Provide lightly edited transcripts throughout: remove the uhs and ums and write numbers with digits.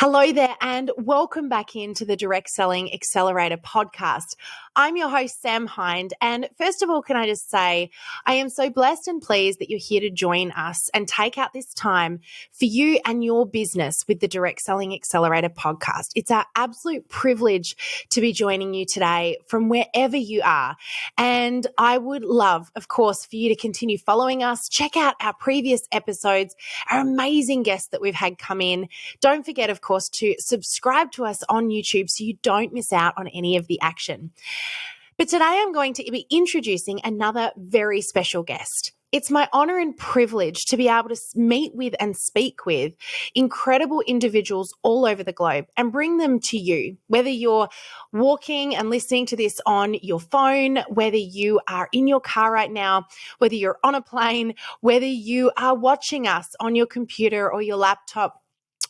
Hello there, and welcome back into the Direct Selling Accelerator podcast. I'm your host, Sam Hind, and first of all, can I just say, I am so blessed and pleased that you're here to join us and take out this time for you and your business with the Direct Selling Accelerator podcast. It's our absolute privilege to be joining you today from wherever you are, and I would love, of course, for you to continue following us. Check out our previous episodes, our amazing guests that we've had come in. Don't forget, of course, to subscribe to us on YouTube so you don't miss out on any of the action. But today I'm going to be introducing another very special guest. It's my honor and privilege to be able to meet with and speak with incredible individuals all over the globe and bring them to you, whether you're walking and listening to this on your phone, whether you are in your car right now, whether you're on a plane, whether you are watching us on your computer or your laptop.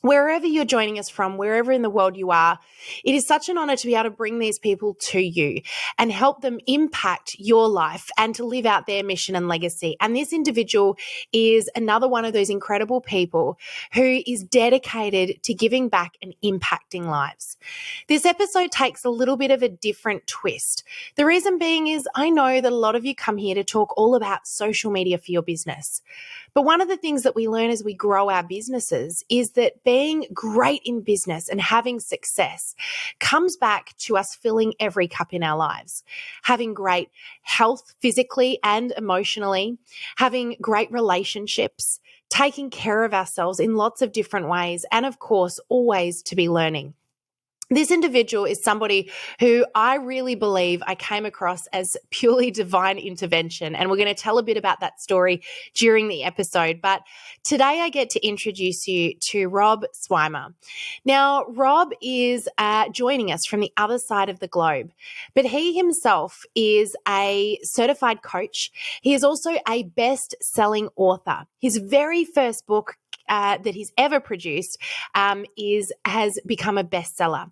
Wherever you're joining us from, wherever in the world you are, it is such an honor to be able to bring these people to you and help them impact your life and to live out their mission and legacy. And this individual is another one of those incredible people who is dedicated to giving back and impacting lives. This episode takes a little bit of a different twist. The reason being is I know that a lot of you come here to talk all about social media for your business. But one of the things that we learn as we grow our businesses is that being great in business and having success comes back to us filling every cup in our lives, having great health physically and emotionally, having great relationships, taking care of ourselves in lots of different ways, and of course, always to be learning. This individual is somebody who I really believe I came across as purely divine intervention, and we're going to tell a bit about that story during the episode. But today I get to introduce you to Rob Swymer. Now, Rob is joining us from the other side of the globe, but he himself is a certified coach. He is also a best-selling author. His very first book that he's ever produced has become a bestseller.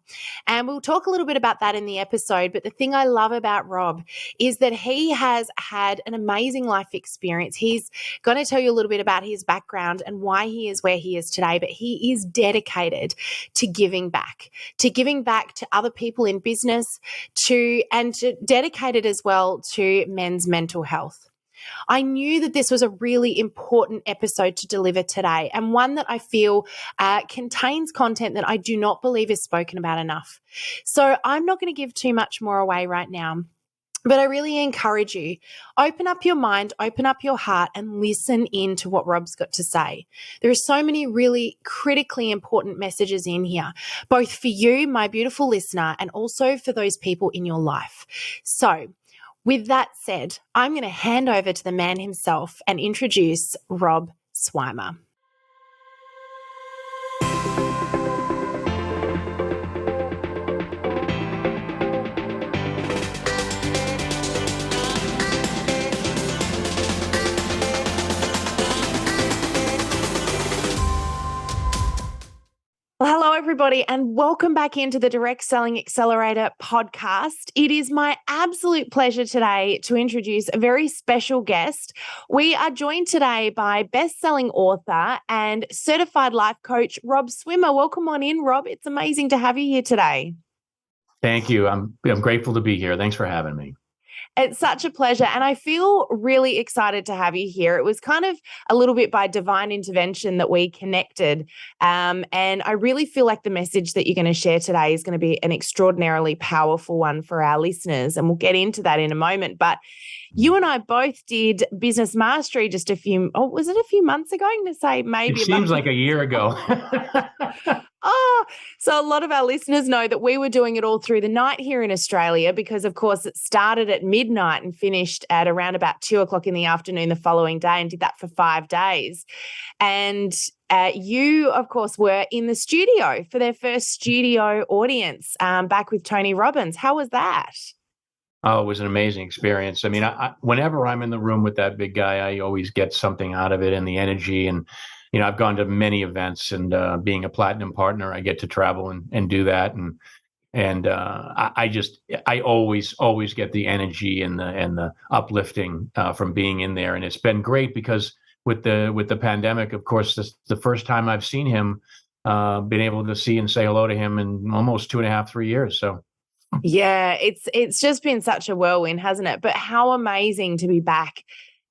And we'll talk a little bit about that in the episode. But the thing I love about Rob is that he has had an amazing life experience. He's going to tell you a little bit about his background and why he is where he is today. But he is dedicated to giving back to other people in business, dedicated as well to men's mental health. I knew that this was a really important episode to deliver today, and one that I feel contains content that I do not believe is spoken about enough. So I'm not going to give too much more away right now, but I really encourage you, open up your mind, open up your heart, and listen in to what Rob's got to say. There are so many really critically important messages in here, both for you, my beautiful listener, and also for those people in your life. So with that said, I'm going to hand over to the man himself and introduce Rob Swymer. Well, hello, everybody, and welcome back into the Direct Selling Accelerator podcast. It is my absolute pleasure today to introduce a very special guest. We are joined today by best-selling author and certified life coach, Rob Swymer. Welcome on in, Rob. It's amazing to have you here today. Thank you. I'm grateful to be here. Thanks for having me. It's such a pleasure. And I feel really excited to have you here. It was kind of a little bit by divine intervention that we connected. And I really feel like the message that you're going to share today is going to be an extraordinarily powerful one for our listeners. And we'll get into that in a moment. But you and I both did Business Mastery just was it a few months ago? I'm going to say maybe it seems like a year ago. So a lot of our listeners know that we were doing it all through the night here in Australia because, of course, it started at midnight and finished at around about 2:00 in the afternoon the following day, and did that for 5 days. And you, of course, were in the studio for their first studio audience back with Tony Robbins. How was that? Oh, it was an amazing experience. I mean, whenever I'm in the room with that big guy, I always get something out of it, and the energy. And, I've gone to many events, and being a platinum partner, I get to travel and do that. And I always get the energy and the uplifting from being in there. And it's been great because with the pandemic, of course, this the first time I've seen him been able to see and say hello to him in almost 2.5, 3 years. So Yeah, it's just been such a whirlwind, hasn't it? But how amazing to be back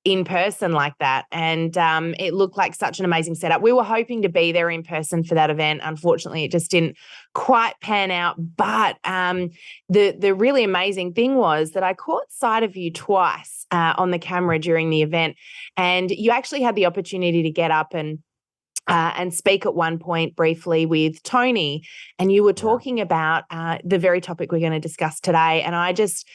in person like that. And it looked like such an amazing setup. We were hoping to be there in person for that event. Unfortunately, it just didn't quite pan out. But the really amazing thing was that I caught sight of you twice on the camera during the event, and you actually had the opportunity to get up and speak at one point briefly with Tony, and you were talking about the very topic we're going to discuss today. And I just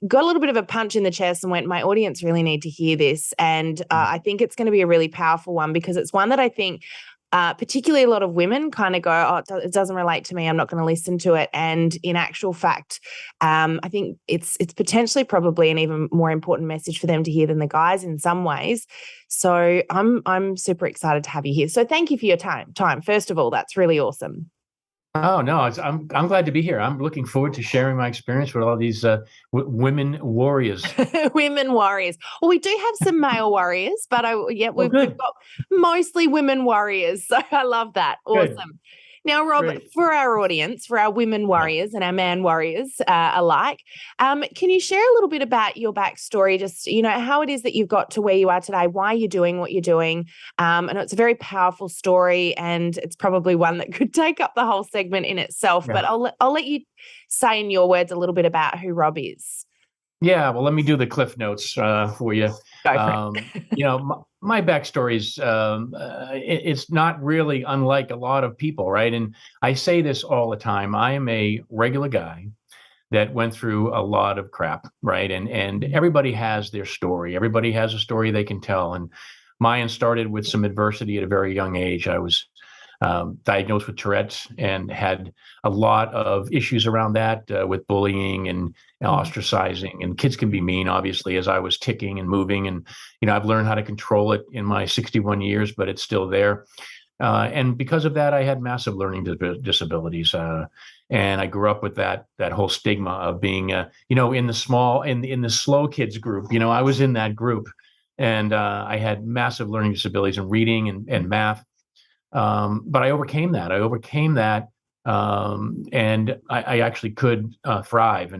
got a little bit of a punch in the chest and went, my audience really need to hear this. And I think it's going to be a really powerful one, because it's one that I think particularly a lot of women kind of go, oh, it doesn't relate to me, I'm not going to listen to it. And in actual fact, I think it's potentially probably an even more important message for them to hear than the guys in some ways. So I'm super excited to have you here. So thank you for your time. First of all, that's really awesome. Oh no, I'm glad to be here. I'm looking forward to sharing my experience with all these women warriors. Women warriors. Well, we do have some male warriors, but we've got mostly women warriors. So I love that. Awesome. Good. Now, Rob, for our audience, for our women warriors and our man warriors alike, can you share a little bit about your backstory, just, how it is that you've got to where you are today, why you're doing what you're doing? I know it's a very powerful story, and it's probably one that could take up the whole segment in itself, but I'll let you say in your words a little bit about who Rob is. Yeah, well, let me do the cliff notes for you. Go for it. My backstory is it's not really unlike a lot of people, right? And I say this all the time. I am a regular guy that went through a lot of crap, right? And everybody has their story. Everybody has a story they can tell. And mine started with some adversity at a very young age. I was diagnosed with Tourette's and had a lot of issues around that with bullying and ostracizing. And kids can be mean, obviously, as I was ticking and moving. And, I've learned how to control it in my 61 years, but it's still there. And because of that, I had massive learning disabilities. And I grew up with that whole stigma of being, in the slow kids group. I was in that group, and I had massive learning disabilities in reading and math. But I overcame that. And I actually could thrive.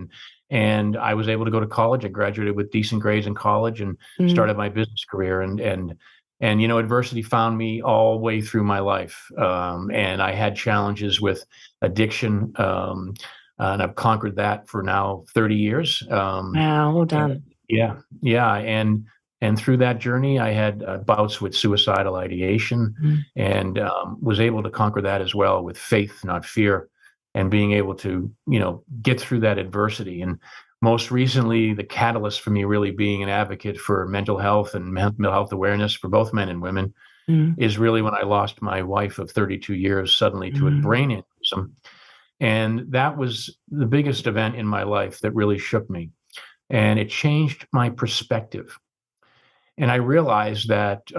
And I was able to go to college. I graduated with decent grades in college and started my business career. And adversity found me all the way through my life. And I had challenges with addiction. And I've conquered that for now 30 years. Wow, well done. Yeah. And through that journey, I had bouts with suicidal ideation and was able to conquer that as well with faith, not fear, and being able to, get through that adversity. And most recently, the catalyst for me really being an advocate for mental health and mental health awareness for both men and women is really when I lost my wife of 32 years suddenly to a brain aneurysm. And that was the biggest event in my life that really shook me. And it changed my perspective. And I realized that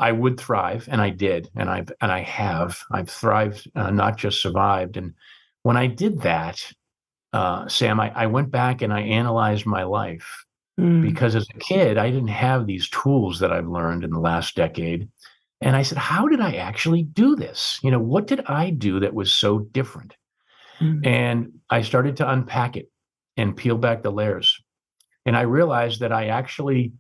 I would thrive, and I did, and I've thrived, not just survived. And when I did that, Sam, I went back and I analyzed my life because as a kid, I didn't have these tools that I've learned in the last decade. And I said, how did I actually do this? What did I do that was so different? And I started to unpack it and peel back the layers. And I realized that I actually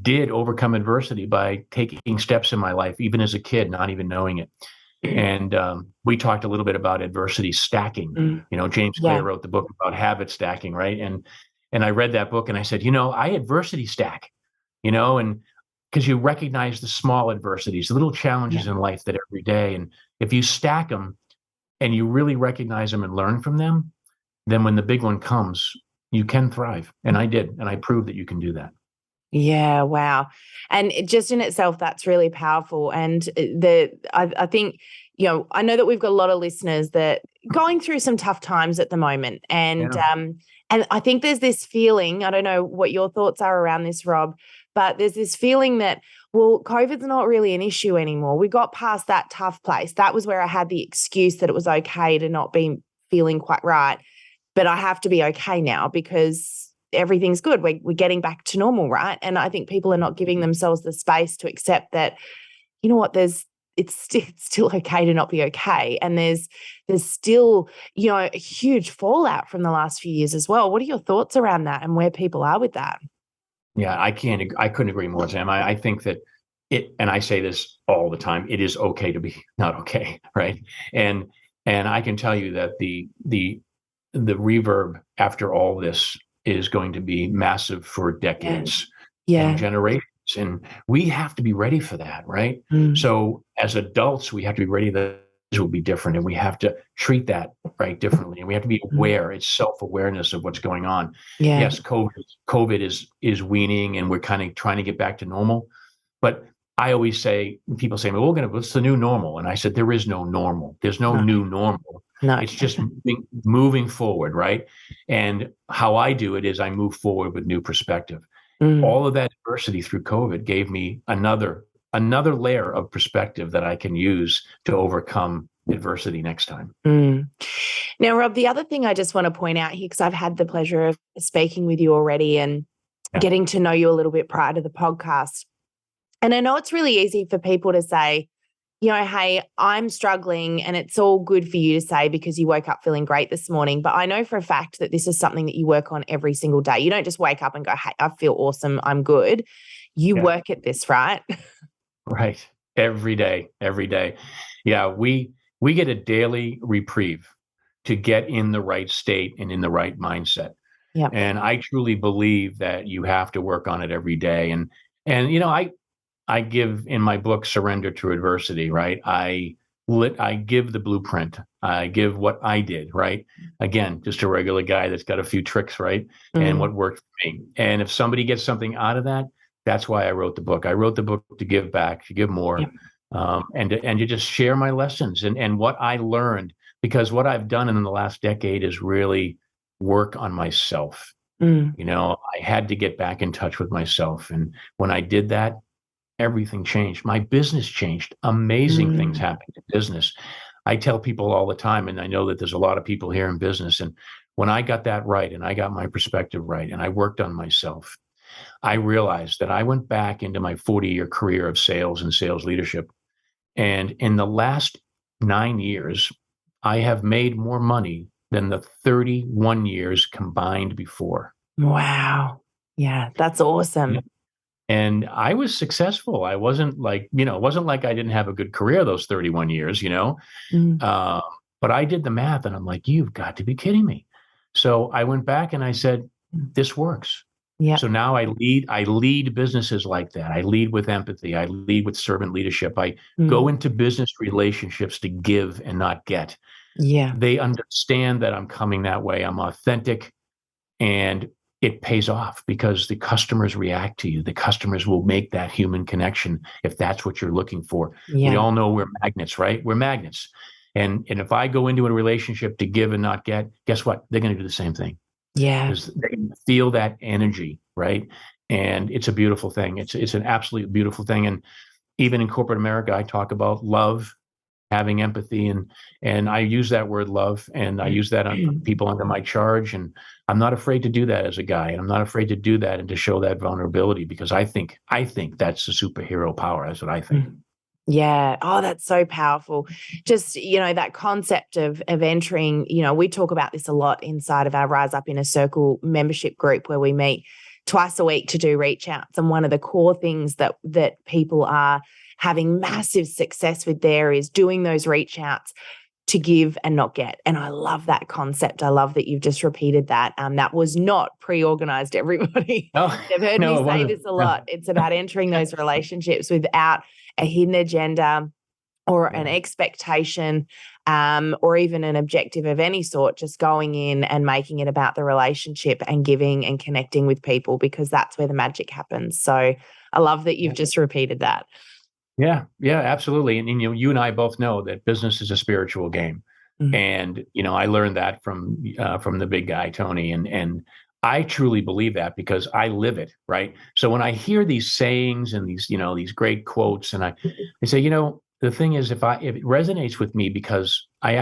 did overcome adversity by taking steps in my life, even as a kid, not even knowing it. And we talked a little bit about adversity stacking. James Clear wrote the book about habit stacking, right? And I read that book and I said, I adversity stack, and because you recognize the small adversities, the little challenges in life that every day. And if you stack them and you really recognize them and learn from them, then when the big one comes, you can thrive. And I did. And I proved that you can do that. Yeah, wow. And just in itself, that's really powerful. And I think, I know that we've got a lot of listeners that going through some tough times at the moment. And and I think there's this feeling, I don't know what your thoughts are around this, Rob, but there's this feeling that, well, COVID's not really an issue anymore. We got past that tough place. That was where I had the excuse that it was okay to not be feeling quite right. But I have to be okay now because everything's good. We're getting back to normal, right? And I think people are not giving themselves the space to accept that, you know what, it's still okay to not be okay. And there's still, a huge fallout from the last few years as well. What are your thoughts around that and where people are with that? Yeah, I couldn't agree more, Sam. I think that and I say this all the time, it is okay to be not okay, right? And I can tell you that the reverb after all this is going to be massive for decades and Yeah. generations. And we have to be ready for that, right? Mm. So as adults, we have to be ready that this will be different, and we have to treat that right differently. And we have to be aware. It's self-awareness of what's going on. Yeah. Yes, COVID is weaning, and we're kind of trying to get back to normal. But I always say, people say, well, what's the new normal? And I said, there is no normal. There's no new normal. No. It's just moving forward, right? And how I do it is I move forward with new perspective. All of that adversity through COVID gave me another layer of perspective that I can use to overcome adversity next time. Now, Rob, the other thing I just want to point out here, because I've had the pleasure of speaking with you already and getting to know you a little bit prior to the podcast. And I know it's really easy for people to say, hey, I'm struggling, and it's all good for you to say because you woke up feeling great this morning. But I know for a fact that this is something that you work on every single day. You don't just wake up and go, hey, I feel awesome, I'm good. You work at this, right? Right. Every day. Yeah, we get a daily reprieve to get in the right state and in the right mindset. Yeah. And I truly believe that you have to work on it every day. And I give in my book, Surrender to Adversity, right? I give the blueprint. I give what I did, right? Again, just a regular guy that's got a few tricks, right? And what worked for me. And if somebody gets something out of that, that's why I wrote the book. I wrote the book to give back, to give more, and to just share my lessons and what I learned. Because what I've done in the last decade is really work on myself. I had to get back in touch with myself. And when I did that, everything changed. My business changed. Amazing things happened in business. I tell people all the time, and I know that there's a lot of people here in business. And when I got that right, and I got my perspective right, and I worked on myself, I realized that I went back into my 40-year career of sales and sales leadership. And in the last 9 years, I have made more money than the 31 years combined before. Wow. Yeah, that's awesome. And I was successful. I wasn't like, it wasn't like I didn't have a good career those 31 years, but I did the math and I'm like, you've got to be kidding me. So I went back and I said, this works. Yeah. So now I lead businesses like that. I lead with empathy. I lead with servant leadership. I go into business relationships to give and not get. Yeah. They understand that I'm coming that way. I'm authentic, and it pays off because the customers react to you. The customers will make that human connection if that's what you're looking for. Yeah. We all know we're magnets, right? We're magnets. And if I go into a relationship to give and not get, guess what? They're going to do the same thing. Yeah. Because they can feel that energy, right? And it's a beautiful thing. It's an absolutely beautiful thing. And even in corporate America, I talk about love, having empathy, and I use that word love, and I use that on people under my charge. And I'm not afraid to do that as a guy. And I'm not afraid to do that and to show that vulnerability, because I think that's the superhero power. That's what I think. Yeah. Oh, that's so powerful. Just, that concept of entering, we talk about this a lot inside of our Rise Up in a Circle membership group, where we meet twice a week to do reach outs. And one of the core things that people are having massive success with there is doing those reach outs to give and not get. And I love that concept. I love that you've just repeated that. That was not pre-organized, everybody. You've heard me say this a lot. It's about entering those relationships without a hidden agenda or an expectation, or even an objective of any sort, just going in and making it about the relationship and giving and connecting with people, because that's where the magic happens. So I love that you've just repeated that. Yeah, absolutely. And you and I both know that business is a spiritual game. And I learned that from the big guy, Tony, and I truly believe that because I live it, right? So when I hear these sayings and these great quotes, and I say, the thing is, if it resonates with me, because I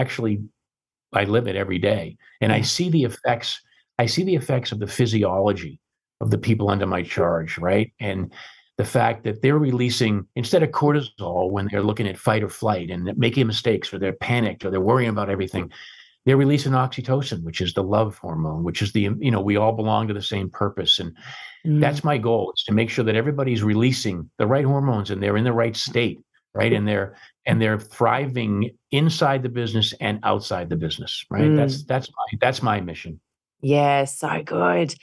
live it every day, and I see the effects of the physiology of the people under my charge, right? And the fact that they're releasing, instead of cortisol when they're looking at fight or flight and making mistakes, or they're panicked, or they're worrying about everything, they're releasing oxytocin, which is the love hormone, which is we all belong to the same purpose. And that's my goal, is to make sure that everybody's releasing the right hormones and they're in the right state, right? And they're thriving inside the business and outside the business, right? That's my mission. Yeah, so good.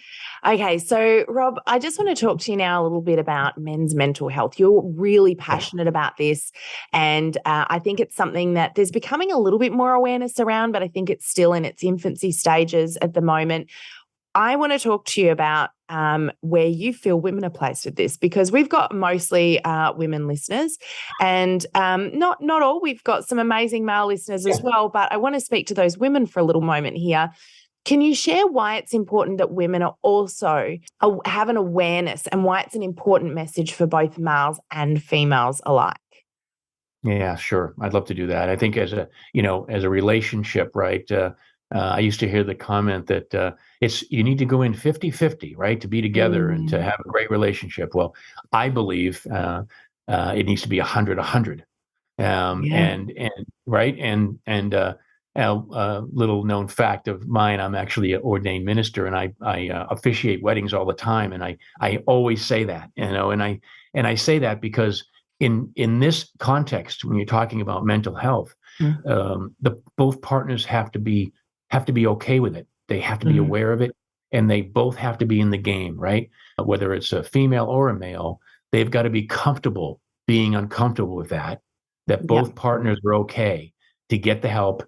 Okay, so Rob, I just want to talk to you now a little bit about men's mental health. You're really passionate about this, and I think it's something that there's becoming a little bit more awareness around, but I think it's still in its infancy stages at the moment. I want to talk to you about where you feel women are placed with this, because we've got mostly women listeners, and not all. We've got some amazing male listeners as well, but I want to speak to those women for a little moment here. Can you share why it's important that women are also have an awareness, and why it's an important message for both males and females alike? Yeah, sure. I'd love to do that. I think as a relationship, right? I used to hear the comment that you need to go in 50-50, right? To be together and to have a great relationship. Well, I believe it needs to be 100-100. And right. Little known fact of mine, I'm actually an ordained minister, and I officiate weddings all the time. And I always say that, and I say that because in this context, when you're talking about mental health, both partners have to be okay with it. They have to be aware of it, and they both have to be in the game, right? Whether it's a female or a male, they've got to be comfortable being uncomfortable with that both partners are okay to get the help,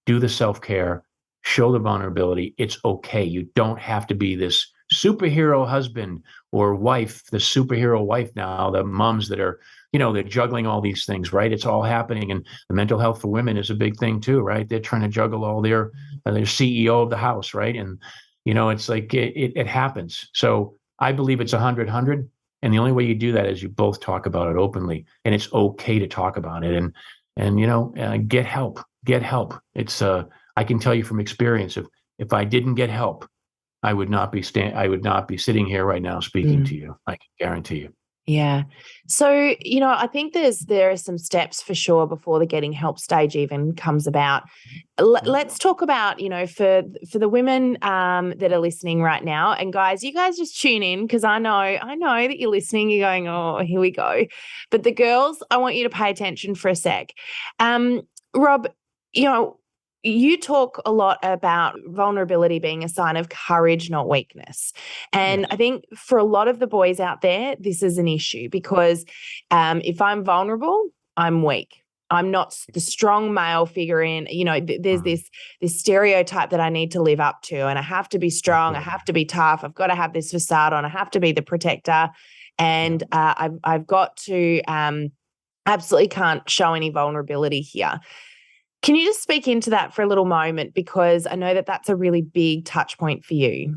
do the self-care, show the vulnerability. It's okay. You don't have to be this superhero husband or wife, the superhero wife now, the moms that are, they're juggling all these things, right? It's all happening. And the mental health for women is a big thing too, right? They're trying to juggle all their CEO of the house, right? And, it's like it happens. So I believe it's 100-100. And the only way you do that is you both talk about it openly, and it's okay to talk about it. And get help. Get help. It's I can tell you from experience, if I didn't get help, I would not be sitting here right now speaking to you. I can guarantee you. Yeah. So, I think there are some steps for sure before the getting help stage even comes about. Let's talk about, for the women that are listening right now, and guys, you guys just tune in, because I know that you're listening. You're going, oh, here we go. But the girls, I want you to pay attention for a sec. Rob, you talk a lot about vulnerability being a sign of courage, not weakness. And I think for a lot of the boys out there, this is an issue, because if I'm vulnerable, I'm weak. I'm not the strong male figure in, there's this stereotype that I need to live up to, and I have to be strong. I have to be tough. I've got to have this facade on. I have to be the protector. And I've got to absolutely can't show any vulnerability here. Can you just speak into that for a little moment? Because I know that that's a really big touch point for you.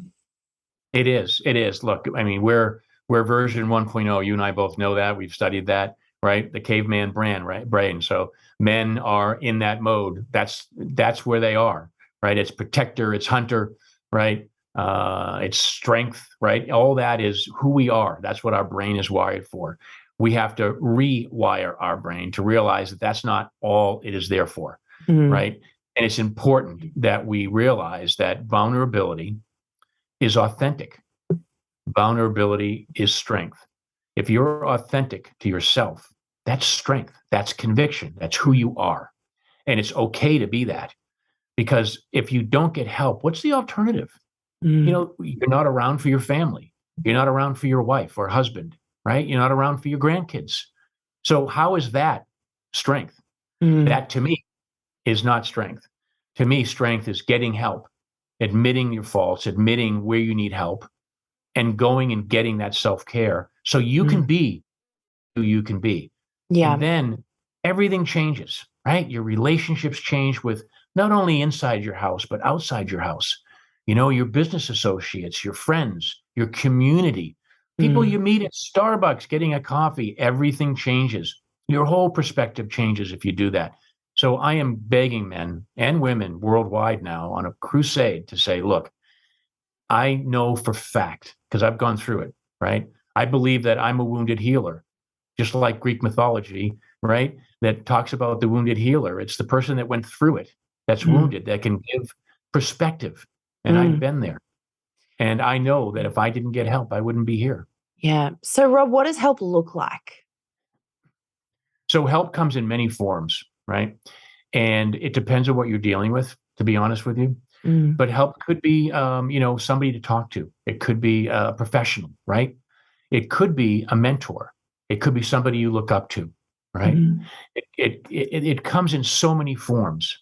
It is. Look, I mean, we're version 1.0. You and I both know that. We've studied that, right? The caveman brain. So men are in that mode. That's where they are, right? It's protector, it's hunter, right? It's strength, right? All that is who we are. That's what our brain is wired for. We have to rewire our brain to realize that that's not all it is there for. Right. And it's important that we realize that vulnerability is authentic. Vulnerability is strength. If you're authentic to yourself, that's strength. That's conviction. That's who you are. And it's okay to be that, because if you don't get help, what's the alternative? You're not around for your family. You're not around for your wife or husband, right? You're not around for your grandkids. So how is that strength? That, to me, is not strength. To me, strength is getting help, admitting your faults, admitting where you need help, and going and getting that self-care so you can be who you can be. Yeah. And then everything changes, right? Your relationships change with not only inside your house, but outside your house. Your business associates, your friends, your community, people you meet at Starbucks getting a coffee, everything changes. Your whole perspective changes if you do that. So I am begging men and women worldwide now on a crusade to say, look, I know for fact, because I've gone through it, right? I believe that I'm a wounded healer, just like Greek mythology, right? That talks about the wounded healer. It's the person that went through it, that's Mm. wounded, that can give perspective. And I've Mm. been there. And I know that if I didn't get help, I wouldn't be here. Yeah. So, Rob, what does help look like? So help comes in many forms, right? And it depends on what you're dealing with, to be honest with you. Mm. But help could be, somebody to talk to. It could be a professional, right? It could be a mentor. It could be somebody you look up to, right? Mm. It comes in so many forms.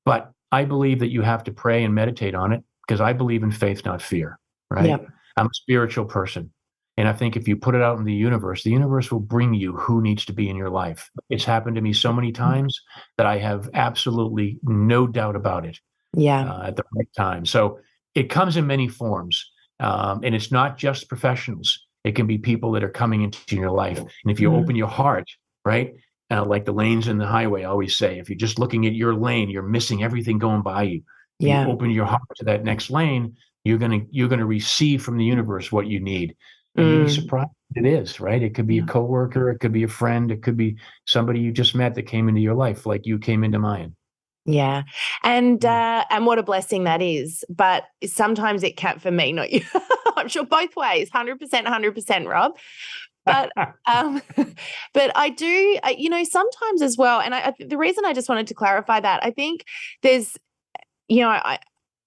But I believe that you have to pray and meditate on it because I believe in faith, not fear, right? Yep. I'm a spiritual person. And I think if you put it out in the universe will bring you who needs to be in your life. It's happened to me so many times that I have absolutely no doubt about it Yeah. at the right time. So it comes in many forms. And it's not just professionals. It can be people that are coming into your life. And if you Mm. open your heart, right? Like the lanes in the highway always say, if you're just looking at your lane, you're missing everything going by you. If you Yeah. open your heart to that next lane, you're gonna receive from the universe what you need. And you'd be Mm. surprised what it is, right? It could be a Yeah. coworker, it could be a friend, it could be somebody you just met that came into your life, like you came into mine. Yeah. And what a blessing that is. But sometimes it can for me, not you. I'm sure both ways, 100%, 100%, Rob. But um, but I do, sometimes as well. And the reason I just wanted to clarify that, I think there's,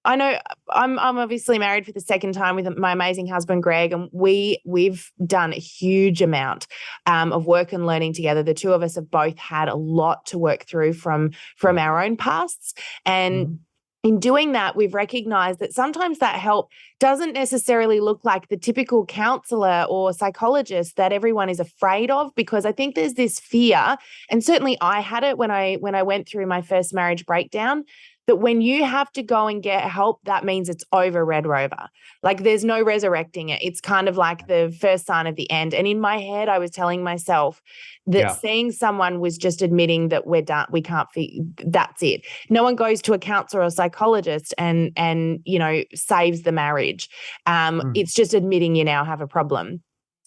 I know I'm obviously married for the second time with my amazing husband Greg, and we've done a huge amount of work and learning together. The two of us have both had a lot to work through from our own pasts, and Mhm. in doing that, we've recognized that sometimes that help doesn't necessarily look like the typical counselor or psychologist that everyone is afraid of, because I think there's this fear, and certainly I had it when I went through my first marriage breakdown, that when you have to go and get help, that means it's over, Red Rover. Like there's no resurrecting it. It's kind of like the first sign of the end. And in my head, I was telling myself that Yeah. seeing someone was just admitting that we're done. We can't, that's it. No one goes to a counselor or psychologist and saves the marriage. Mm. It's just admitting you now have a problem.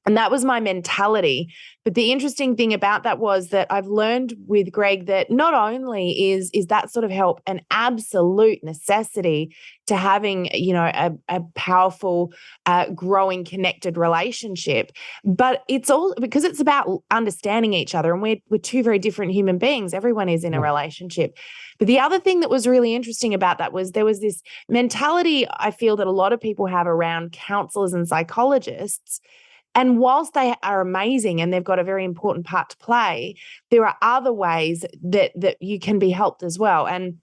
And that was my mentality. But the interesting thing about that was that I've learned with Greg that not only is that sort of help an absolute necessity to having, a powerful, growing, connected relationship, but it's all because it's about understanding each other. And we're two very different human beings. Everyone is in a Yeah. relationship. But the other thing that was really interesting about that was there was this mentality I feel that a lot of people have around counselors and psychologists. And whilst they are amazing and they've got a very important part to play, there are other ways that you can be helped as well. And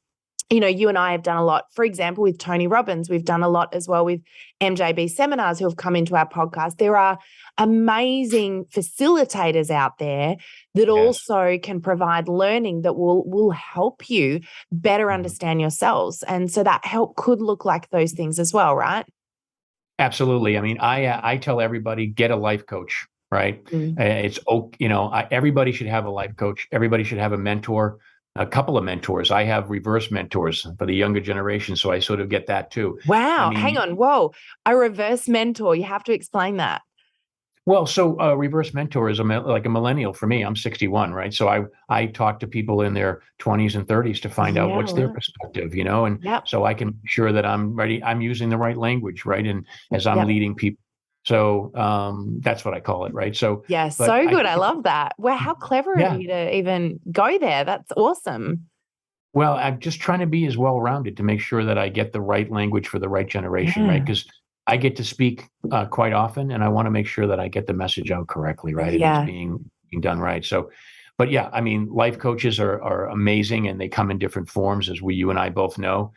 you and I have done a lot, for example, with Tony Robbins. We've done a lot as well with MJB seminars who have come into our podcast. There are amazing facilitators out there that Yes. also can provide learning that will help you better Mhm. understand yourselves. And so that help could look like those things as well, right? Absolutely. I mean, I tell everybody get a life coach, right? Mm. Everybody should have a life coach. Everybody should have a mentor, a couple of mentors. I have reverse mentors for the younger generation, so I sort of get that too. I Wow. Hang mean, on. Whoa. A reverse mentor. You have to explain that. well, so reverse mentor is like a millennial for me. I'm 61, right? So I talk to people in their 20s and 30s to find out Yeah. what's their Right. perspective, and Yep. so I can make sure that I'm ready. I'm using the right language, right? And as I'm Yep. leading people, so that's what I call it, right? So, Yeah. but So I good. think I love that. Wow. How clever of yeah. you to even go there. That's awesome. Well, I'm just trying to be as well-rounded to make sure that I get the right language for the right generation, right? Yeah. Because I get to speak quite often, and I want to make sure that I get the message out correctly, right? And it's Yeah. being done right. So, but yeah, I mean, life coaches are amazing, and they come in different forms, as you and I both know.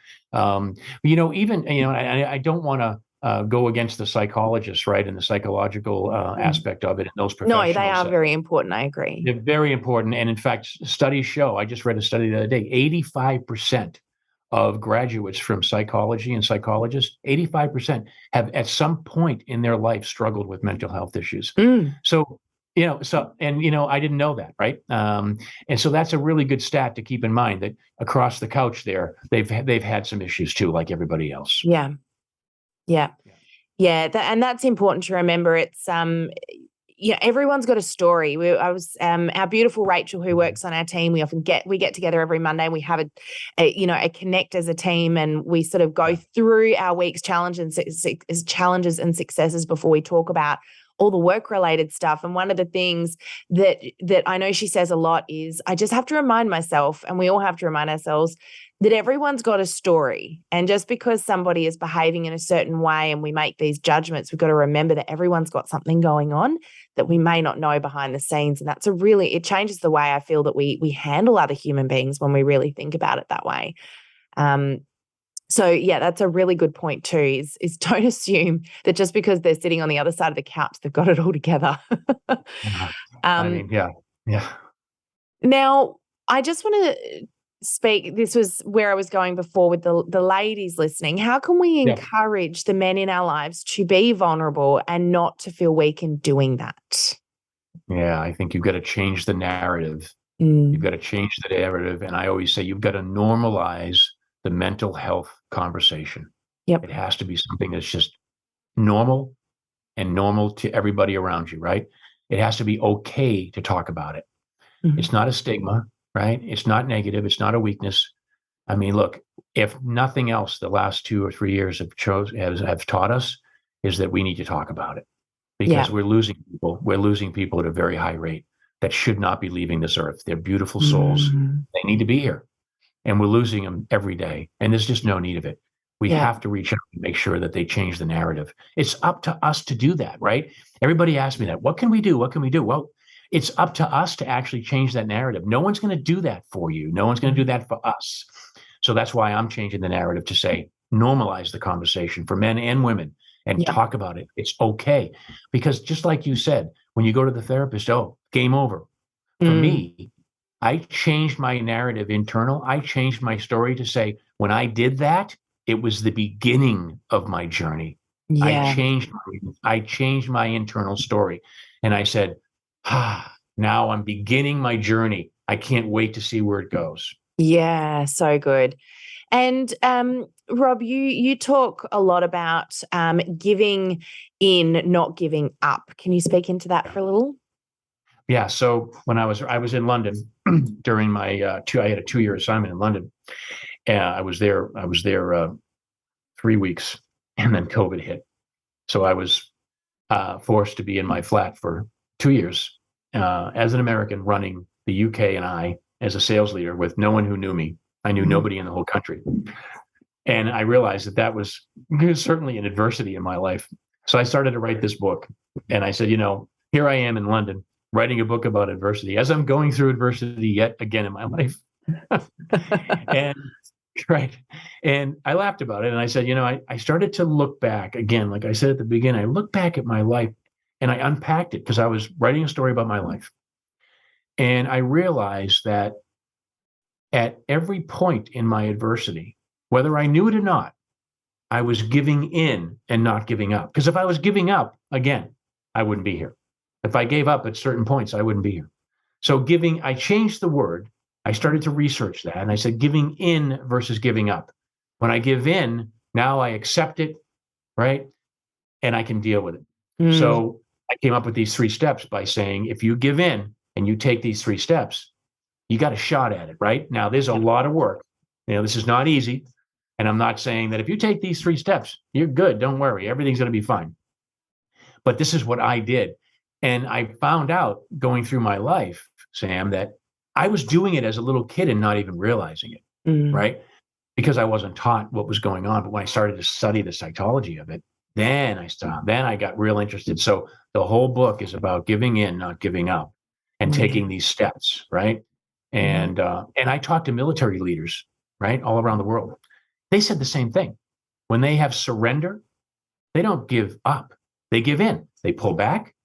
Even I don't want to go against the psychologists, right, and the psychological Mm. aspect of it, and those No, they professionals. are very important. I agree. They're very important. And in fact, studies show, I just read a study the other day, 85% of graduates from psychology and psychologists, 85% have at some point in their life struggled with mental health issues. Mm. So, I didn't know that, right? And so that's a really good stat to keep in mind that across the couch there, they've had some issues too, like everybody else. Yeah. Yeah. Yeah. Yeah, and that's important to remember. It's everyone's got a story. Our beautiful Rachel, who works on our team. We often get together every Monday. And we have a connect as a team, and we sort of go through our week's challenges and successes before we talk about all the work related stuff. And one of the things that I know she says a lot is, I just have to remind myself, and we all have to remind ourselves, that everyone's got a story. And just because somebody is behaving in a certain way and we make these judgments, we've got to remember that everyone's got something going on that we may not know behind the scenes. And it changes the way I feel that we handle other human beings when we really think about it that way. So yeah, that's a really good point too, is don't assume that just because they're sitting on the other side of the couch, they've got it all together. Yeah. Now, I just want to speak, this was where I was going before with the ladies listening. How can we encourage the men in our lives to be vulnerable and not to feel weak in doing that? Yeah, I think you've got to change the narrative. You've got to change the narrative. And I always say you've got to normalize the mental health conversation. Yep. It has to be something that's just normal and normal to everybody around you, right? It has to be okay to talk about it. It's not a stigma, right? It's not negative. It's not a weakness. I mean, look, if nothing else, the last 2 or 3 years have taught us is that we need to talk about it, because we're losing people. We're losing people at a very high rate that should not be leaving this earth. They're beautiful souls. They need to be here. And we're losing them every day. And there's just no need of it. We have to reach out and make sure that they change the narrative. It's up to us to do that, right? Everybody asks me that. What can we do? What can we do? Well, it's up to us to actually change that narrative. No one's going to do that for you. No one's going to do that for us. So that's why I'm changing the narrative to say, normalize the conversation for men and women and talk about it. It's okay. Because just like you said, when you go to the therapist, game over. For me, I changed my narrative internal. I changed my story to say, when I did that, it was the beginning of my journey. I changed my internal story. And I said, now I'm beginning my journey. I can't wait to see where it goes. Yeah, so good. And Rob, you talk a lot about giving in, not giving up. Can you speak into that for a little? Yeah. So when I was in London during my I had a 2-year assignment in London. I was there 3 weeks, and then COVID hit. So I was forced to be in my flat for 2 years as an American, running the UK and I as a sales leader with no one who knew me. I knew nobody in the whole country. And I realized that was certainly an adversity in my life. So I started to write this book, and I said, here I am in London writing a book about adversity as I'm going through adversity yet again in my life. And I laughed about it. And I said, I started to look back again, like I said at the beginning, I looked back at my life and I unpacked it because I was writing a story about my life. And I realized that at every point in my adversity, whether I knew it or not, I was giving in and not giving up. Because if I was giving up, again, I wouldn't be here. If I gave up at certain points, I wouldn't be here. So I changed the word. I started to research that, and I said giving in versus giving up. When I give in, now I accept it, right? And I can deal with it. So I came up with these 3 steps by saying, if you give in and you take these 3 steps, you got a shot at it, right? Now, there's a lot of work. This is not easy. And I'm not saying that if you take these 3 steps, you're good. Don't worry. Everything's going to be fine. But this is what I did. And I found out going through my life, Sam, that I was doing it as a little kid and not even realizing it, right? Because I wasn't taught what was going on. But when I started to study the psychology of it, then I stopped. Then I got real interested. So the whole book is about giving in, not giving up, and taking these steps, right? And I talked to military leaders, right, all around the world. They said the same thing. When they have surrender, they don't give up. They give in. They pull back,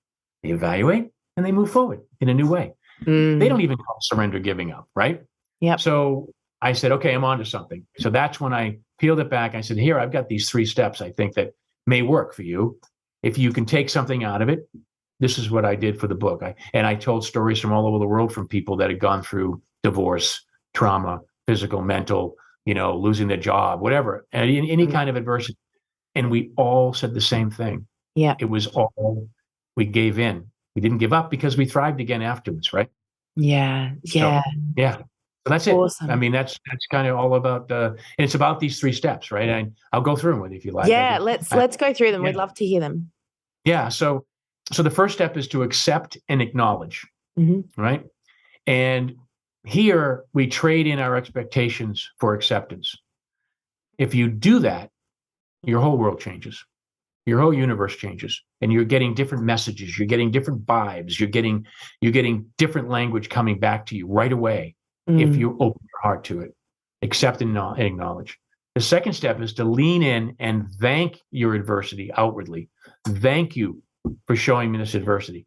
they evaluate, and they move forward in a new way. They don't even call surrender giving up, right? Yep. So I said, okay, I'm onto something. So that's when I peeled it back. I said, here, I've got these 3 steps I think that may work for you. If you can take something out of it, this is what I did for the book. I told stories from all over the world from people that had gone through divorce, trauma, physical, mental, losing their job, whatever, any kind of adversity. And we all said the same thing. Yeah. It was all, we gave in We didn't give up because we thrived again afterwards, right? Yeah. So, Yeah. yeah. So that's it. I Awesome. mean, that's kind of all about, and it's about these 3 steps, right? And I'll go through them with you if you like. Yeah. Let's go through them. Yeah. We'd love to hear them. Yeah. So the first step is to accept and acknowledge, right? And here we trade in our expectations for acceptance. If you do that, your whole world changes. Your whole universe changes, and you're getting different messages. You're getting different vibes. You're getting different language coming back to you right away if you open your heart to it, accept and acknowledge. The second step is to lean in and thank your adversity outwardly. Thank you for showing me this adversity,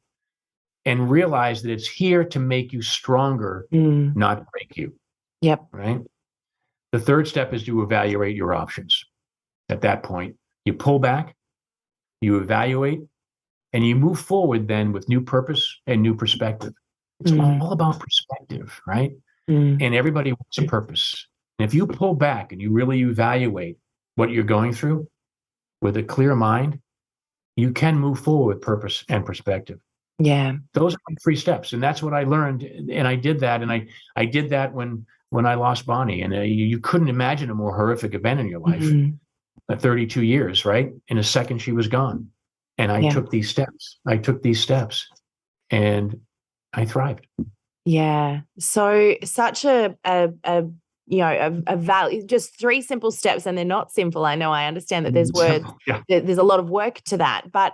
and realize that it's here to make you stronger, not break you. Yep. Right. The third step is to evaluate your options. At that point, you pull back, you evaluate, and you move forward then with new purpose and new perspective. It's all about perspective, right? And everybody wants a purpose. And if you pull back and you really evaluate what you're going through with a clear mind, you can move forward with purpose and perspective. Yeah. Those are my 3 steps. And that's what I learned. And I did that. And I did that when I lost Bonnie. And you couldn't imagine a more horrific event in your life. 32 years, right? In a second, she was gone. And I took these steps. And I thrived. Yeah. So such a value, just 3 simple steps, and they're not simple. I know, I understand that there's words, there's a lot of work to that, but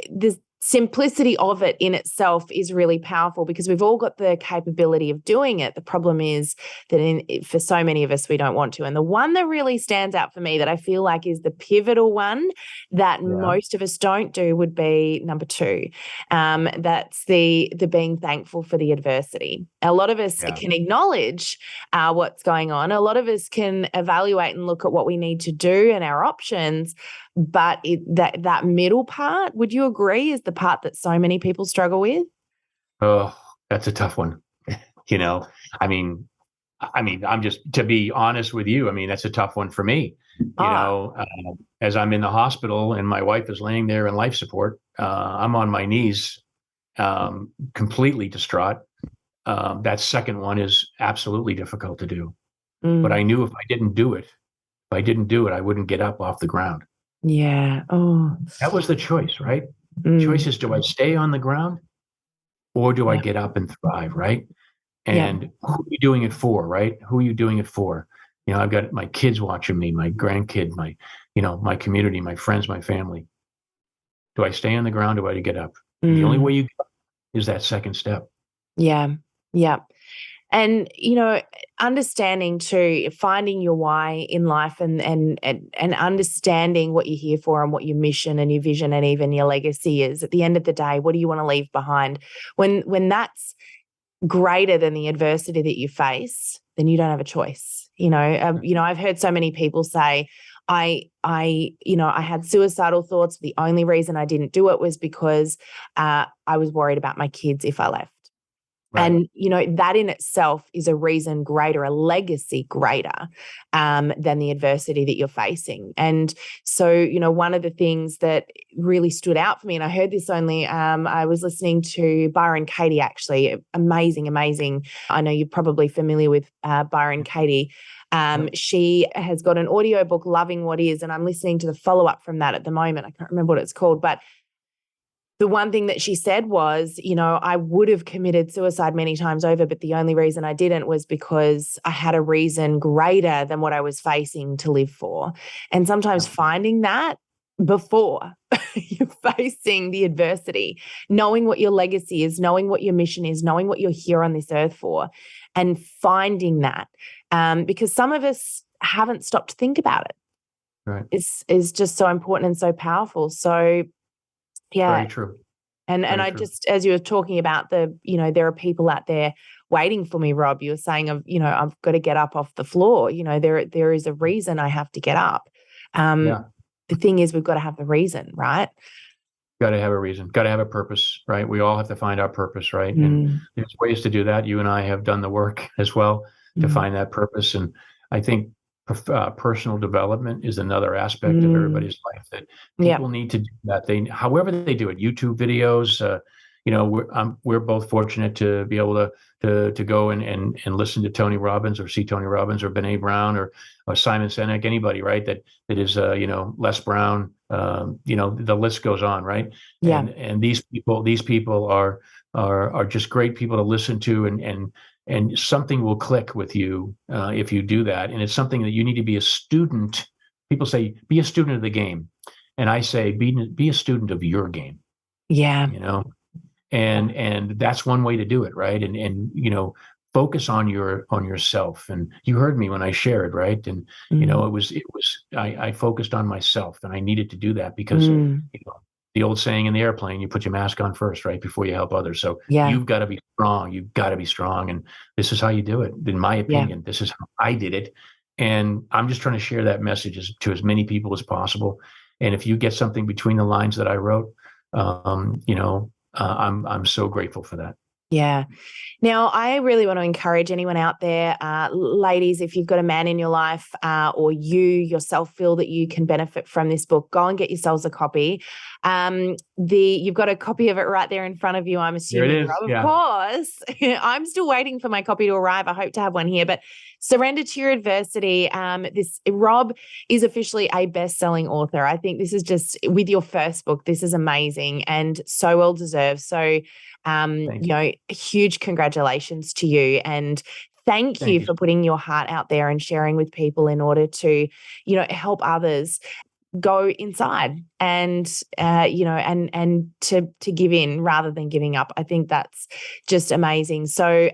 the simplicity of it in itself is really powerful because we've all got the capability of doing it. The problem is that for so many of us, we don't want to. And the one that really stands out for me that I feel like is the pivotal one that most of us don't do would be number 2. That's the being thankful for the adversity. A lot of us can acknowledge what's going on. A lot of us can evaluate and look at what we need to do and our options. But that middle part, would you agree, is the part that so many people struggle with? Oh, that's a tough one. I mean, I'm just, to be honest with you, I mean, that's a tough one for me. As I'm in the hospital and my wife is laying there in life support, I'm on my knees, completely distraught. That second one is absolutely difficult to do. But I knew if I didn't do it, I wouldn't get up off the ground. Yeah. Oh, that was the choice, right? Choice is, do I stay on the ground or do I get up and thrive, right? And who are you doing it for, right? Who are you doing it for? I've got my kids watching me, my grandkid, my community, my friends, my family. Do I stay on the ground or do I get up? The only way you get up is that second step. Yeah. Yeah. And, understanding too, finding your why in life and understanding what you're here for and what your mission and your vision and even your legacy is. At the end of the day, what do you want to leave behind? When that's greater than the adversity that you face, then you don't have a choice. I've heard so many people say, I had suicidal thoughts. The only reason I didn't do it was because I was worried about my kids if I left. Right. And, that in itself is a reason greater, a legacy greater than the adversity that you're facing. And so, one of the things that really stood out for me, and I heard this only, I was listening to Byron Katie, actually, amazing. I know you're probably familiar with Byron Katie. She has got an audiobook, Loving What Is, and I'm listening to the follow-up from that at the moment. I can't remember what it's called, but the one thing that she said was, I would have committed suicide many times over, but the only reason I didn't was because I had a reason greater than what I was facing to live for. And sometimes finding that before you're facing the adversity, knowing what your legacy is, knowing what your mission is, knowing what you're here on this earth for, and finding that, because some of us haven't stopped to think about it. Right. Is just so important and so powerful. So, yeah. Very true. And I just, as you were talking about there are people out there waiting for me, Rob, you were saying I've got to get up off the floor. There is a reason I have to get up. The thing is, we've got to have the reason, right? Got to have a reason, got to have a purpose, right? We all have to find our purpose, right? And there's ways to do that. You and I have done the work as well to find that purpose. And I think personal development is another aspect of everybody's life that people need to do that. However they do it, YouTube videos, we're both fortunate to be able to go and listen to Tony Robbins, or see Tony Robbins, or Brene Brown, or Simon Sinek, anybody, right? That is, Les Brown, the list goes on, right? Yeah. And these people are just great people to listen to, and something will click with you if you do that. And it's something that you need to be a student. People say, be a student of the game. And I say, be a student of your game, Yeah. and that's one way to do it, right? And focus on yourself. And you heard me when I shared, right? And I focused on myself, and I needed to do that because the old saying in the airplane, you put your mask on first, right, before you help others. So you've got to be strong. You've got to be strong, and this is how you do it. In my opinion, this is how I did it, and I'm just trying to share that message to as many people as possible. And if you get something between the lines that I wrote, I'm so grateful for that. Yeah. Now, I really want to encourage anyone out there, ladies, if you've got a man in your life, or you yourself feel that you can benefit from this book, go and get yourselves a copy. You've got a copy of it right there in front of you, I'm assuming, Rob. Of course. I'm still waiting for my copy to arrive. I hope to have one here. But Surrender to Your Adversity. Rob is officially a best-selling author. I think this is just, with your first book, this is amazing and so well deserved. So huge congratulations to you, and thank you for putting your heart out there and sharing with people in order to, help others go inside and to give in rather than giving up. I think that's just amazing. So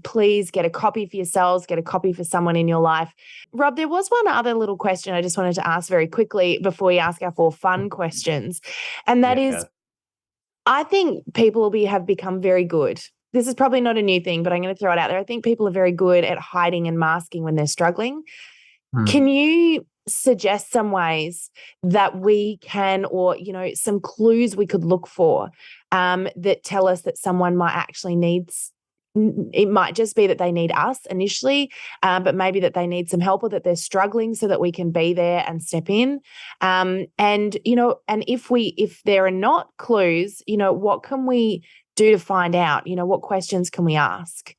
please get a copy for yourselves, get a copy for someone in your life. Rob, there was one other little question I just wanted to ask very quickly before we ask our 4 fun questions, and that is, I think people have become very good. This is probably not a new thing, but I'm going to throw it out there. I think people are very good at hiding and masking when they're struggling. Can you suggest some ways that we can, or, some clues we could look for that tell us that someone might actually needs, it might just be that they need us initially, but maybe that they need some help, or that they're struggling, so that we can be there and step in. And if there are not clues, what can we do to find out? What questions can we ask?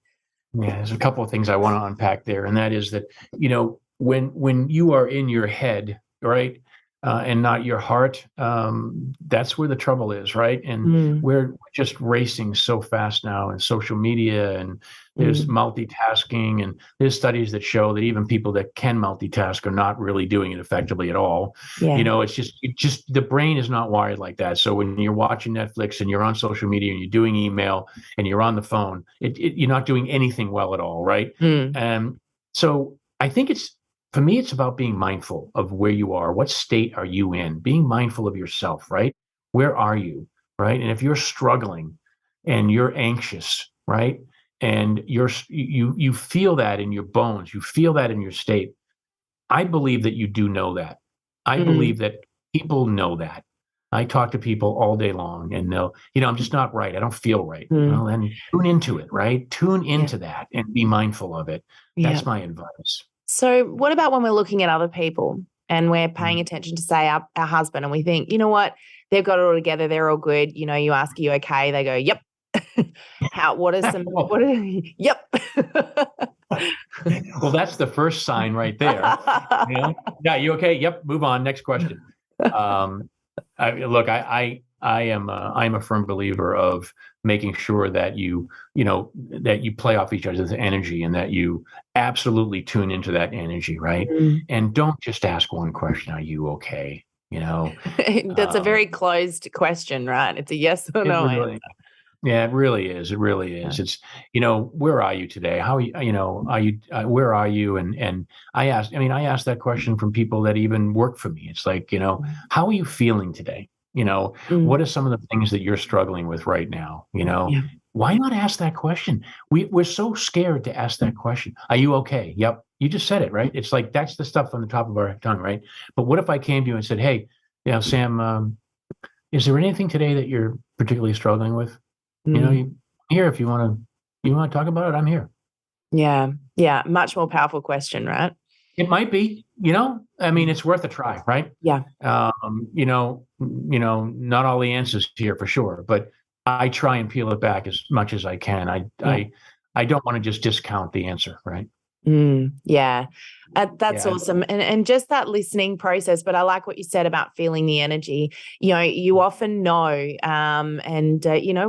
Yeah, there's a couple of things I want to unpack there. And that is that, when you are in your head, right, and not your heart, that's where the trouble is, right? And we're just racing so fast now in social media, and there's multitasking, and there's studies that show that even people that can multitask are not really doing it effectively at all. It's just the brain is not wired like that. So when you're watching Netflix and you're on social media and you're doing email and you're on the phone, you're not doing anything well at all, right? So I think for me, it's about being mindful of where you are. What state are you in? Being mindful of yourself, right? Where are you, right? And if you're struggling and you're anxious, right, and you feel that in your bones, you feel that in your state, I believe that you do know that. I believe that people know that. I talk to people all day long, and they'll, I'm just not right. I don't feel right. Well, then tune into it, right? Tune into that and be mindful of it. That's my advice. So what about when we're looking at other people and we're paying attention to, say, our husband, and we think, you know what, they've got it all together, they're all good. You ask, are you okay? They go, yep. Yep. Well, that's the first sign right there. Yeah, you okay? Yep. Move on. Next question. I'm a firm believer of making sure that you play off each other's energy, and that you absolutely tune into that energy, right? And don't just ask one question, are you okay? That's a very closed question, right? It's a yes or no answer. Yeah, it really is. It really is. It's, where are you today? How are you, where are you? And I asked that question from people that even work for me. It's like, how are you feeling today? What are some of the things that you're struggling with right now? Why not ask that question? We're so scared to ask that question. Are you okay? Yep. You just said it, right? It's like, that's the stuff on the top of our tongue, right? But what if I came to you and said, hey, Sam, is there anything today that you're particularly struggling with? You here, if you want to talk about it, I'm here. Yeah. Much more powerful question, right? It might be, it's worth a try, right? Yeah. Not all the answers here for sure, but I try and peel it back as much as I can. I don't want to just discount the answer, right? Yeah, that's Yeah. awesome. And just that listening process. But I like what you said about feeling the energy. You know, you often know,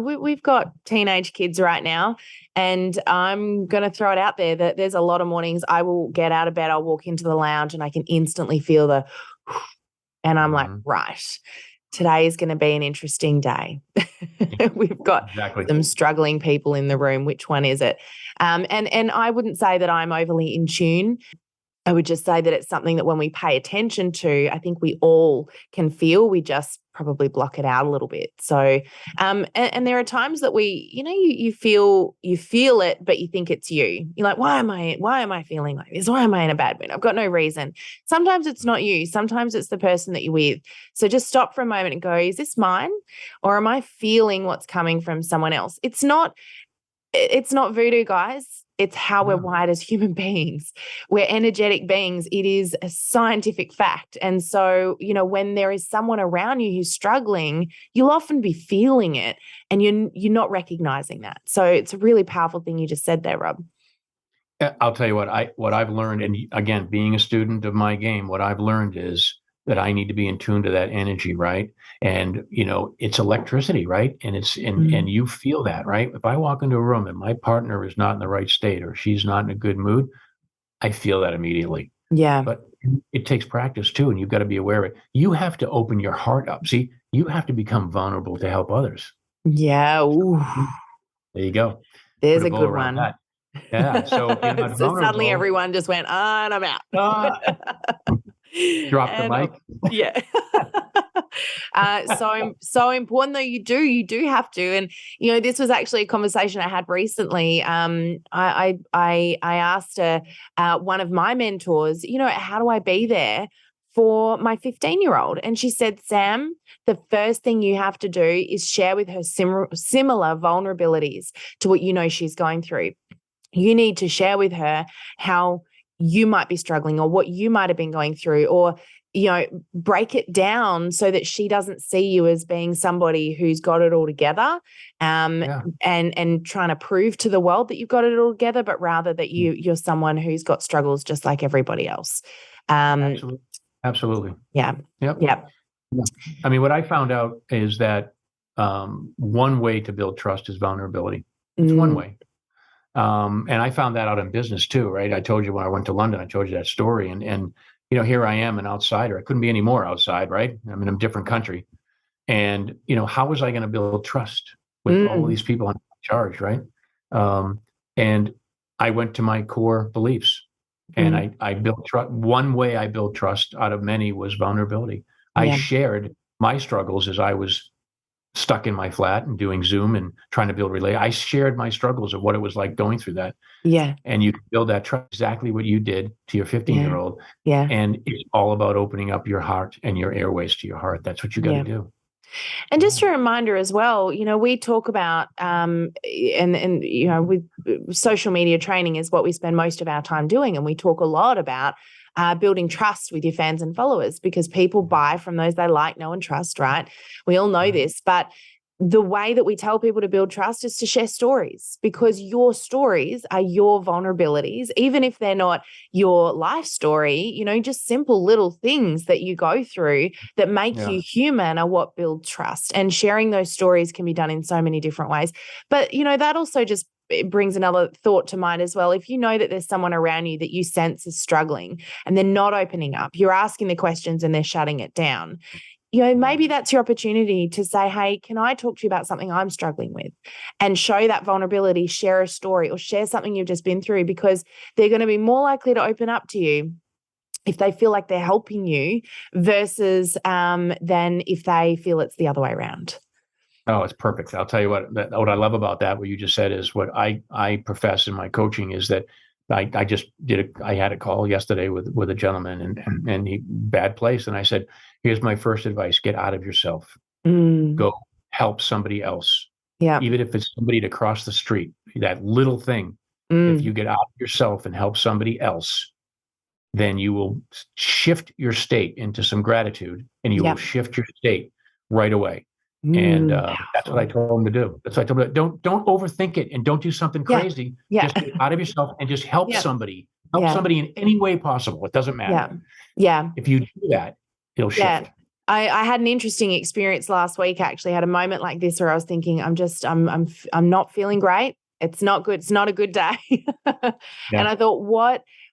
we've got teenage kids right now, and I'm going to throw it out there that there's a lot of mornings I will get out of bed, I'll walk into the lounge, and I can instantly feel the, and I'm like, right, today is going to be an interesting day. We've got Exactly. some struggling people in the room. Which one is it? And I wouldn't say that I'm overly in tune. I would just say that it's something that when we pay attention to, I think we all can feel. We just probably block it out a little bit. So, and there are times that you feel it, but you think it's you. You're like, why am I feeling like this? Why am I in a bad mood? I've got no reason. Sometimes it's not you. Sometimes it's the person that you're with. So just stop for a moment and go, is this mine? Or am I feeling what's coming from someone else? It's not voodoo, guys. It's how we're wired as human beings. We're energetic beings. It is a scientific fact. And so, when there is someone around you who's struggling, you'll often be feeling it and you're not recognizing that. So it's a really powerful thing you just said there, Rob. I'll tell you what I've learned, and again, being a student of my game, what I've learned is that I need to be in tune to that energy, right? And it's electricity, right? And and you feel that, right? If I walk into a room and my partner is not in the right state or she's not in a good mood, I feel that immediately. Yeah. But it takes practice too, and you've got to be aware of it. You have to open your heart up. See, you have to become vulnerable to help others. Yeah. Ooh. There you go. There's Put a a bow good around one. that. Yeah. So if you're not So suddenly vulnerable, everyone just went, and I'm out. Drop the mic. Yeah. So important though. You do have to. And this was actually a conversation I had recently. I asked one of my mentors, how do I be there for my 15-year-old? And she said, Sam, the first thing you have to do is share with her similar vulnerabilities to what she's going through. You need to share with her how you might be struggling or what you might have been going through, or break it down so that she doesn't see you as being somebody who's got it all together, and trying to prove to the world that you've got it all together, but rather that you're someone who's got struggles just like everybody else. Absolutely. Yeah. Yep. Yeah. I mean, what I found out is that one way to build trust is vulnerability. It's one way. And I found that out in business too, right? I told you when I went to London, I told you that story. And here I am, an outsider. I couldn't be any more outside, right? I'm in a different country. And, how was I going to build trust with all of these people in charge, right? And I went to my core beliefs. And I built trust. One way I built trust out of many was vulnerability. I shared my struggles as I was stuck in my flat and doing Zoom and trying to build relay. I shared my struggles of what it was like going through that. Yeah. And you can build that trust, exactly what you did to your 15-year-old. Yeah. And it's all about opening up your heart and your airways to your heart. That's what you got to do. And just a reminder as well, we talk about, with social media training is what we spend most of our time doing. And we talk a lot about building trust with your fans and followers, because people buy from those they like, know, and trust, right? We all know this, but the way that we tell people to build trust is to share stories, because your stories are your vulnerabilities, even if they're not your life story. Just simple little things that you go through that make you human are what build trust. And sharing those stories can be done in so many different ways. But, that also just it brings another thought to mind as well. If you know that there's someone around you that you sense is struggling and they're not opening up, you're asking the questions and they're shutting it down, maybe that's your opportunity to say, hey, can I talk to you about something I'm struggling with? And show that vulnerability, share a story or share something you've just been through, because they're going to be more likely to open up to you if they feel like they're helping you versus than if they feel it's the other way around. Oh, it's perfect. I'll tell you what I love about that, what you just said, is what I profess in my coaching is that I just I had a call yesterday with a gentleman and he bad place. And I said, here's my first advice: get out of yourself, go help somebody else. Yeah. Even if it's somebody to cross the street, that little thing, if you get out of yourself and help somebody else, then you will shift your state into some gratitude and you will shift your state right away. And that's what I Powerful. told him to do. That's what I told him. Don't overthink it and don't do something Yeah. crazy. Yeah. Just get out of yourself and just help Yeah. somebody. Help Yeah. somebody in any way possible. It doesn't matter. Yeah. Yeah. If you do that, it'll Yeah. shift. I had an interesting experience last week. Actually, I had a moment like this where I was thinking, I'm not feeling great. It's not good. It's not a good day. Yeah. And I thought,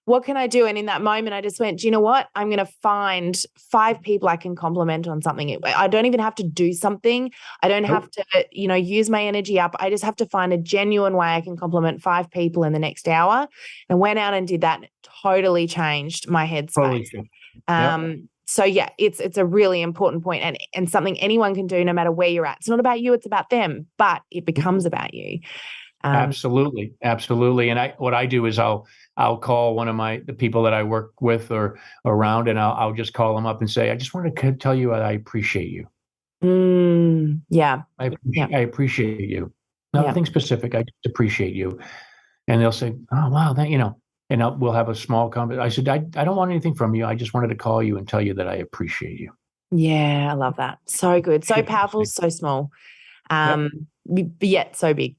what can I do? And in that moment, I just went, do you know what? I'm going to find 5 people I can compliment on something. I don't even have to do something. I don't have to, use my energy up. I just have to find a genuine way I can compliment 5 people in the next hour. And went out and did that. And it totally changed my headspace. Totally shift. Yep. So yeah, it's a really important point and something anyone can do no matter where you're at. It's not about you, it's about them, but it becomes about you. Absolutely. Absolutely. And what I do is I'll call one of the people that I work with or around, and I'll just call them up and say, I just wanted to tell you I appreciate you. Yeah. I appreciate you. Yeah. Nothing specific. I just appreciate you. And they'll say, oh, wow, and we'll have a small conversation. I said, I don't want anything from you. I just wanted to call you and tell you that I appreciate you. Yeah, I love that. So good. So powerful, so small. But yet so big.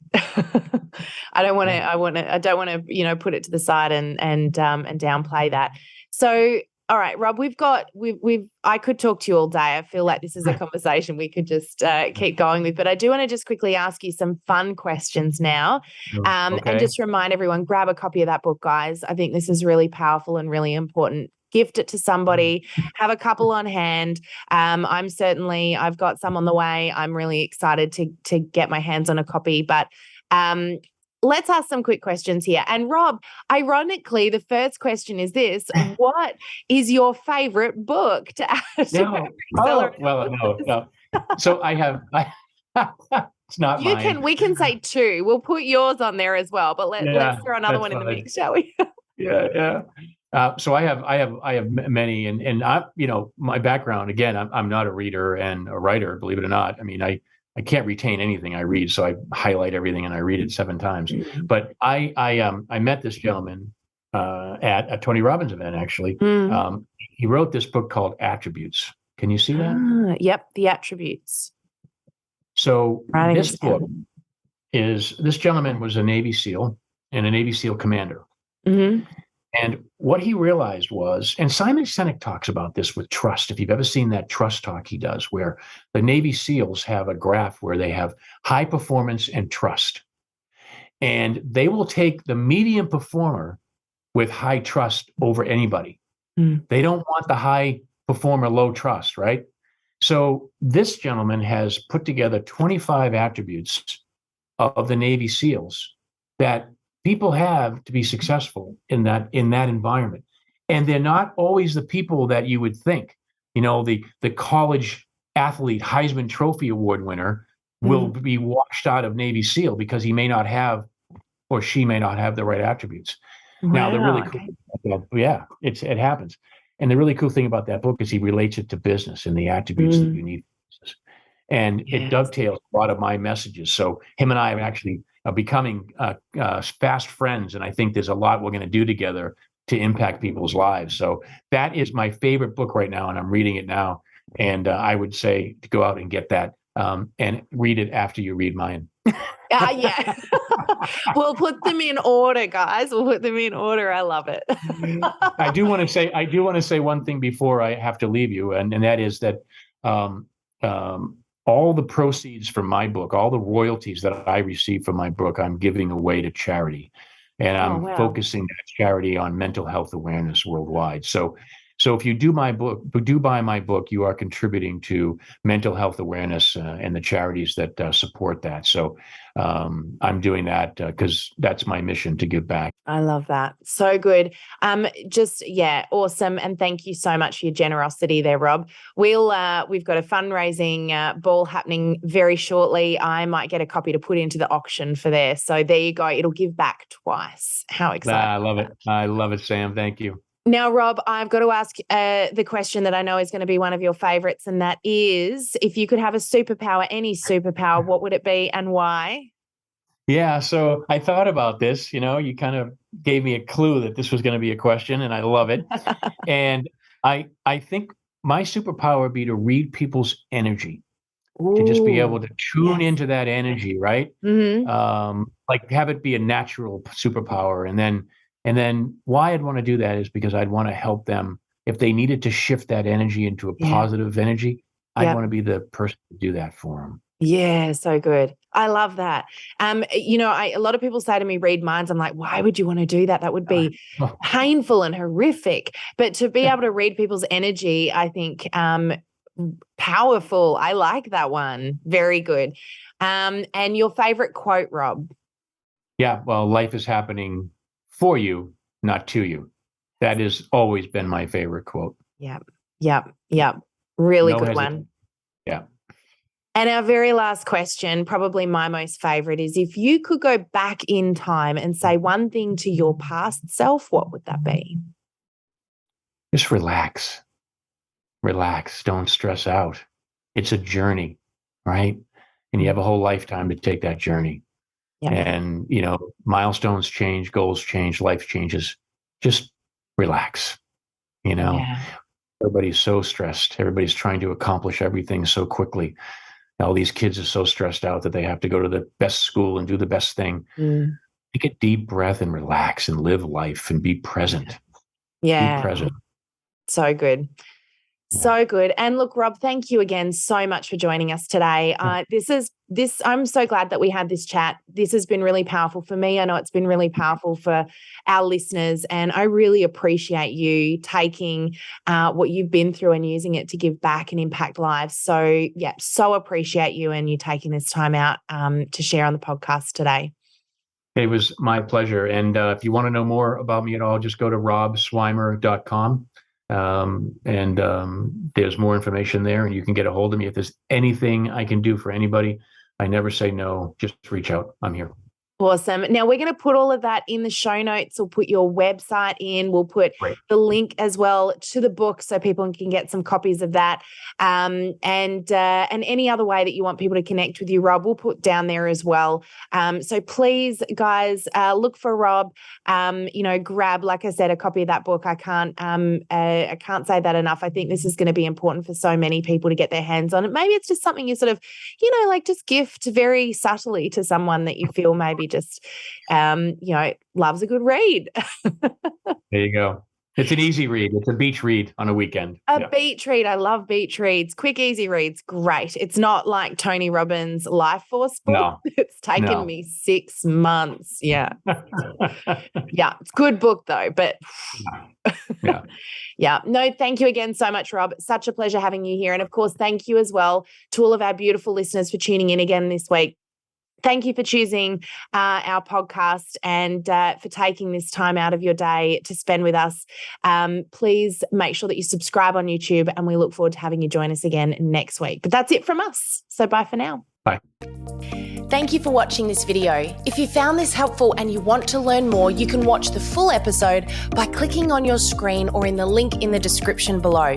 I don't want to, put it to the side and downplay that. So, all right, Rob, I could talk to you all day. I feel like this is a conversation we could just keep going with, but I do want to just quickly ask you some fun questions now. And just remind everyone, grab a copy of that book, guys. I think this is really powerful and really important. Gift it to somebody, have a couple on hand. I've got some on the way. I'm really excited to get my hands on a copy, but let's ask some quick questions here. And Rob, ironically, the first question is this: what is your favorite book to add to no. So I have, it's not mine. We can say 2. We'll put yours on there as well, but let's throw another one in the mix, shall we? Yeah. So I have many, and I, my background, again, I'm not a reader and a writer, believe it or not. I mean, I can't retain anything I read, so I highlight everything and I read it 7 times. But I met this gentleman at a Tony Robbins event, actually. He wrote this book called Attributes. Can you see that? Yep, The Attributes. So this book this gentleman was a Navy SEAL and a Navy SEAL commander. And what he realized was, and Simon Sinek talks about this with trust. If you've ever seen that trust talk he does, where the Navy SEALs have a graph where they have high performance and trust. And they will take the medium performer with high trust over anybody. They don't want the high performer, low trust, right? So this gentleman has put together 25 attributes of the Navy SEALs that people have to be successful in that environment. And they're not always the people that you would think. The college athlete Heisman Trophy Award winner will be washed out of Navy SEAL because he may not have, or she may not have, the right attributes. Wow, now, the really cool, it happens. And the really cool thing about that book is he relates it to business and the attributes that you need for business. And it dovetails a lot of my messages. So him and I are actually becoming fast friends. And I think there's a lot we're going to do together to impact people's lives. So that is my favorite book right now. And I'm reading it now. And I would say to go out and get that and read it after you read mine. Yeah. We'll put them in order, guys. We'll put them in order. I love it. I do want to say one thing before I have to leave you. And that is that all the proceeds from my book, all the royalties that I receive from my book, I'm giving away to charity. And I'm focusing that charity on mental health awareness worldwide. So if you do buy my book, you are contributing to mental health awareness and the charities that support that. So I'm doing that because that's my mission, to give back. I love that. So good. Awesome. And thank you so much for your generosity there, Rob. We've got a fundraising ball happening very shortly. I might get a copy to put into the auction for there. So there you go. It'll give back twice. How exciting. I love it. I love it, Sam. Thank you. Now, Rob, I've got to ask the question that I know is going to be one of your favorites, and that is, if you could have a superpower, any superpower, what would it be and why? Yeah, so I thought about this. You kind of gave me a clue that this was going to be a question, and I love it. And I think my superpower would be to read people's energy. to just be able Ooh, to tune yes. into that energy, right? Mm-hmm. Like have it be a natural superpower. And then why I'd want to do that is because I'd want to help them if they needed to shift that energy into a Yeah. positive energy. I'd Yep. want to be the person to do that for them. Yeah, so good. I love that. A lot of people say to me, read minds. I'm like, why would you want to do that? That would be painful and horrific. But to be able to read people's energy, I think powerful. I like that one. Very good. And your favorite quote, Rob? Yeah, well, life is happening for you, not to you. That has always been my favorite quote. Yep. Yep. Yep. Really No good hesitation. one. Yeah. And our very last question, probably my most favorite, is if you could go back in time and say one thing to your past self, what would that be? Just relax. Relax. Don't stress out. It's a journey, right? And you have a whole lifetime to take that journey. Yep. And, milestones change, goals change, life changes. Just relax. Yeah. Everybody's so stressed. Everybody's trying to accomplish everything so quickly. All these kids are so stressed out that they have to go to the best school and do the best thing. Mm. Take a deep breath and relax and live life and be present. Be Yeah. present. So good. Yeah. So good. And look, Rob, thank you again so much for joining us today. I'm so glad that we had this chat. This has been really powerful for me. I know it's been really powerful for our listeners. And I really appreciate you taking what you've been through and using it to give back and impact lives. So, yeah, so appreciate you and you taking this time out to share on the podcast today. It was my pleasure. And if you want to know more about me at all, just go to robswymer.com. There's more information there and you can get a hold of me. If there's anything I can do for anybody, I never say no. Just reach out. I'm here. Awesome. Now we're going to put all of that in the show notes. We'll put your website in. We'll put the link as well to the book so people can get some copies of that. And any other way that you want people to connect with you, Rob, we'll put down there as well. So please, guys, look for Rob. Grab, like I said, a copy of that book. I can't say that enough. I think this is going to be important for so many people to get their hands on it. Maybe it's just something you sort of, just gift very subtly to someone that you feel maybe just, loves a good read. There you go. It's an easy read. It's a beach read on a weekend. Beach read. I love beach reads. Quick, easy reads. Great. It's not like Tony Robbins' Life Force book. No. It's taken me 6 months. Yeah. Yeah. It's a good book though, but yeah. Yeah. No, thank you again so much, Rob. Such a pleasure having you here. And of course, thank you as well to all of our beautiful listeners for tuning in again this week. Thank you for choosing our podcast and for taking this time out of your day to spend with us. Please make sure that you subscribe on YouTube and we look forward to having you join us again next week. But that's it from us. So bye for now. Bye. Thank you for watching this video. If you found this helpful and you want to learn more, you can watch the full episode by clicking on your screen or in the link in the description below.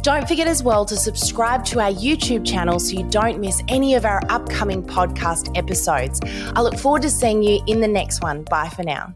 Don't forget as well to subscribe to our YouTube channel so you don't miss any of our upcoming podcast episodes. I look forward to seeing you in the next one. Bye for now.